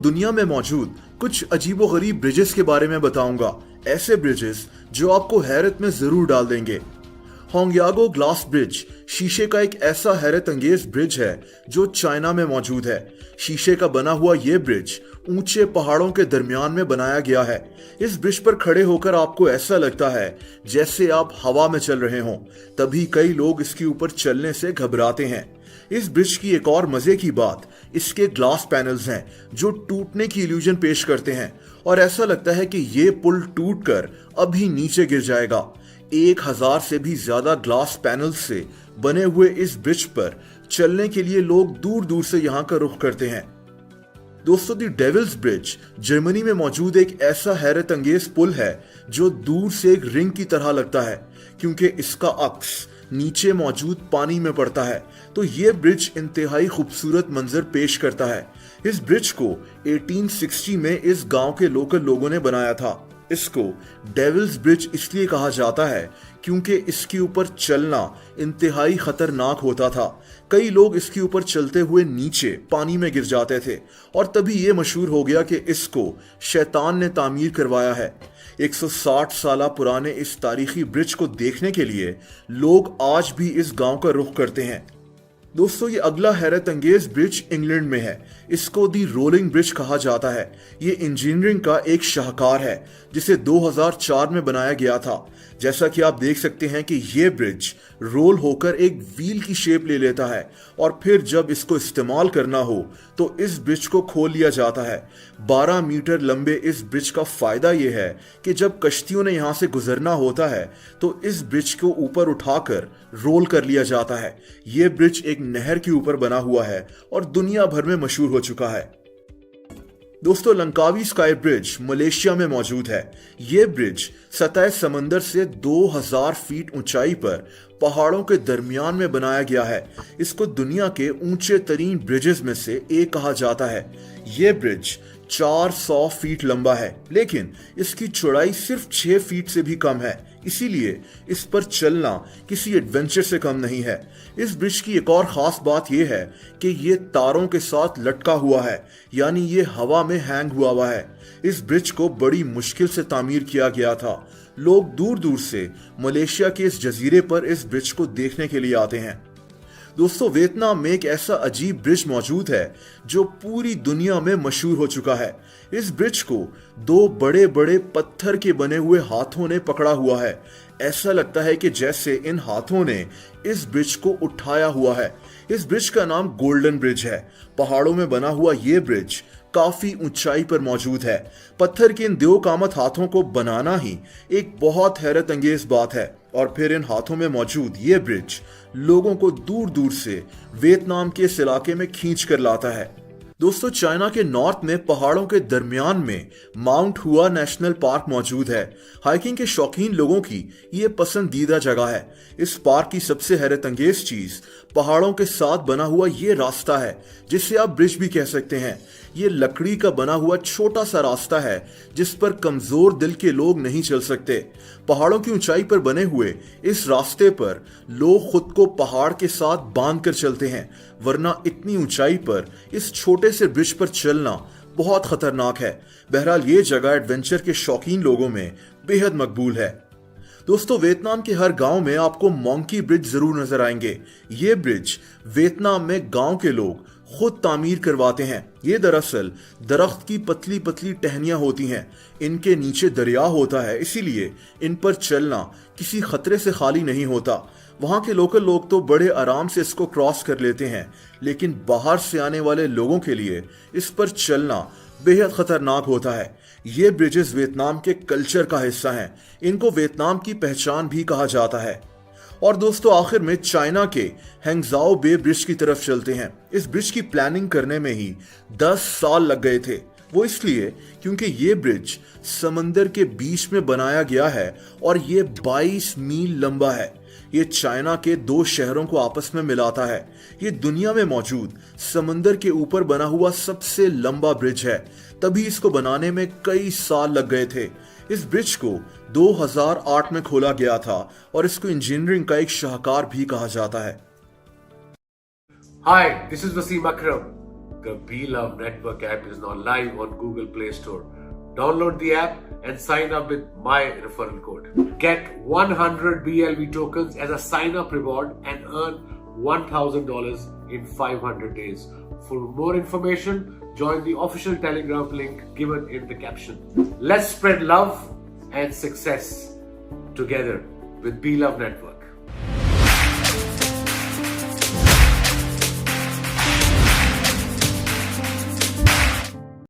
दुनिया में मौजूद कुछ अजीबोगरीब ब्रिजेस के बारे में बताऊंगा। ऐसे ब्रिजेस जो आपको हैरत में जरूर डाल देंगे। होंगयागो ग्लास ब्रिज शीशे का एक ऐसा हैरत अंगेज ब्रिज है जो चाइना में मौजूद है। शीशे का बना हुआ यह ब्रिज ऊंचे पहाड़ों के दरमियान में बनाया गया है। इस ब्रिज पर खड़े होकर आपको ऐसा लगता है जैसे आप हवा में चल रहे हों। तभी कई लोग इसके ऊपर चलने से घबराते हैं। इस ब्रिज की एक और मजे की बात इसके ग्लास पैनल्स हैं जो टूटने की इल्यूजन पेश करते हैं और ऐसा लगता है कि ये पुल टूटकर अभी नीचे गिर जाएगा। 1000 से भी ज्यादा ग्लास पैनल्स से बने हुए इस ब्रिज पर चलने के लिए लोग दूर दूर से यहाँ का रुख करते हैं। दोस्तों, दी डेविल्स ब्रिज जर्मनी में मौजूद एक ऐसा हैरत अंगेज पुल है जो दूर से एक रिंग की तरह लगता है क्योंकि इसका अक्स नीचे मौजूद पानी में पड़ता है। तो ये ब्रिज इंतहाई खूबसूरत मंजर पेश करता है। इस ब्रिज को 1860 में इस गांव के लोकल लोगों ने बनाया था। इसको डेविल्स ब्रिज इसलिए कहा जाता है क्योंकि इसके ऊपर चलना इंतहाई खतरनाक होता था। कई लोग इसके ऊपर चलते हुए नीचे पानी में गिर जाते थे और तभी ये मशहूर हो गया कि इसको शैतान ने तामीर करवाया है। 160 साल पुराने इस तारीखी ब्रिज को देखने के लिए लोग आज भी इस गांव का रुख करते हैं। दोस्तों, ये अगला हैरत अंगेज ब्रिज इंग्लैंड में है। इसको दी रोलिंग ब्रिज कहा जाता है। ये इंजीनियरिंग का एक शाहकार है जिसे 2004 में बनाया गया था। जैसा कि आप देख सकते हैं कि ये ब्रिज रोल होकर एक व्हील की शेप ले लेता है और फिर जब इसको इस्तेमाल करना हो तो इस ब्रिज को खोल लिया जाता है। 12 मीटर लंबे इस ब्रिज का फायदा यह है कि जब कश्तियों ने यहां से गुजरना होता है तो इस ब्रिज को ऊपर उठाकर रोल कर लिया जाता है। यह ब्रिज एक नहर के ऊपर बना हुआ है और दुनिया भर में मशहूर हो चुका है। दोस्तों, लंकावी स्काई ब्रिज मलेशिया में मौजूद है। यह ब्रिज सतह समंदर से 2000 फीट ऊंचाई पर पहाड़ों के दरमियान में बनाया गया है। इसको दुनिया के ऊंचे तरीन ब्रिजेस में से एक कहा जाता है। यह ब्रिज 400 फीट लंबा है लेकिन इसकी चौड़ाई सिर्फ 6 फीट से भी कम है, इसीलिए इस पर चलना किसी एडवेंचर से कम नहीं है। इस ब्रिज की एक और खास बात यह है कि यह तारों के साथ लटका हुआ है, यानी ये हवा में हैंग हुआ है। इस ब्रिज को बड़ी मुश्किल से तामीर किया गया था। लोग दूर दूर से मलेशिया के इस जजीरे पर इस ब्रिज को देखने के लिए आते हैं। दोस्तों, वियतनाम में एक ऐसा अजीब ब्रिज मौजूद है जो पूरी दुनिया में मशहूर हो चुका है। इस ब्रिज को 2 बड़े बड़े पत्थर के बने हुए हाथों ने पकड़ा हुआ है। ऐसा लगता है कि जैसे इन हाथों ने इस ब्रिज को उठाया हुआ है। इस ब्रिज का नाम गोल्डन ब्रिज है। पहाड़ों में बना हुआ यह ब्रिज काफी ऊंचाई पर मौजूद है। पत्थर के इन 2 कामत हाथों को बनाना ही एक बहुत हैरत अंगेज बात है और फिर इन हाथों में मौजूद ये ब्रिज लोगों को दूर दूर से वियतनाम के इस इलाके में खींच कर लाता है। दोस्तों, चाइना के नॉर्थ में पहाड़ों के दरमियान में माउंट हुआ नेशनल पार्क मौजूद है। हाइकिंग के शौकीन लोगों की ये पसंदीदा जगह है। इस पार्क की सबसे हैरत अंगेज चीज पहाड़ों के साथ बना हुआ ये रास्ता है जिसे आप ब्रिज भी कह सकते हैं। ये लकड़ी का बना हुआ छोटा सा रास्ता है जिस पर कमजोर दिल के लोग नहीं चल सकते। पहाड़ों की ऊंचाई पर बने हुए इस रास्ते पर लोग खुद को पहाड़ के साथ बांध कर चलते हैं, वरना इतनी ऊंचाई पर इस छोटे से ब्रिज पर चलना बहुत खतरनाक है। बहरहाल ये जगह एडवेंचर के शौकीन लोगों में बेहद मकबूल है। दोस्तों, वियतनाम के हर गांव में आपको मोंकी ब्रिज जरूर नजर आएंगे। ये ब्रिज वियतनाम में गांव के लोग खुद तामीर करवाते हैं। ये दरअसल दरख्त की पतली पतली टहनियां होती हैं। इनके नीचे दरिया होता है, इसीलिए इन पर चलना किसी खतरे से खाली नहीं होता। वहां के लोकल लोग तो बड़े आराम से इसको क्रॉस कर लेते हैं, लेकिन बाहर से आने वाले लोगों के लिए इस पर चलना बेहद खतरनाक होता है। ये ब्रिजेस वियतनाम के कल्चर का हिस्सा हैं। इनको वियतनाम की पहचान भी कहा जाता है। और दोस्तों, आखिर में चाइना के हैंगजाओ बे ब्रिज की तरफ चलते हैं। इस ब्रिज की प्लानिंग करने में ही 10 साल लग गए थे। वो इसलिए क्योंकि ये ब्रिज समंदर के बीच में बनाया गया है और ये 22 मील लंबा है। ये चाइना के 2 शहरों को आपस में मिलाता है। ये दुनिया में मौजूद समंदर के ऊपर बना हुआ सबसे लंबा ब्रिज है। तभी इसको बनाने में कई साल लग गए थे। इस ब्रिज को 2008 में खोला गया था और इसको इंजीनियरिंग का एक शाहकार भी कहा जाता है। Hi, this is Wasim Akram. The Be Love Network app is now live on Google Play Store. Download the app and sign up with my referral code. Get 100 BLV tokens as a sign-up reward and earn $1,000 in 500 days. For more information, join the official Telegram link given in the caption. Let's spread love and success together with Be Love Network.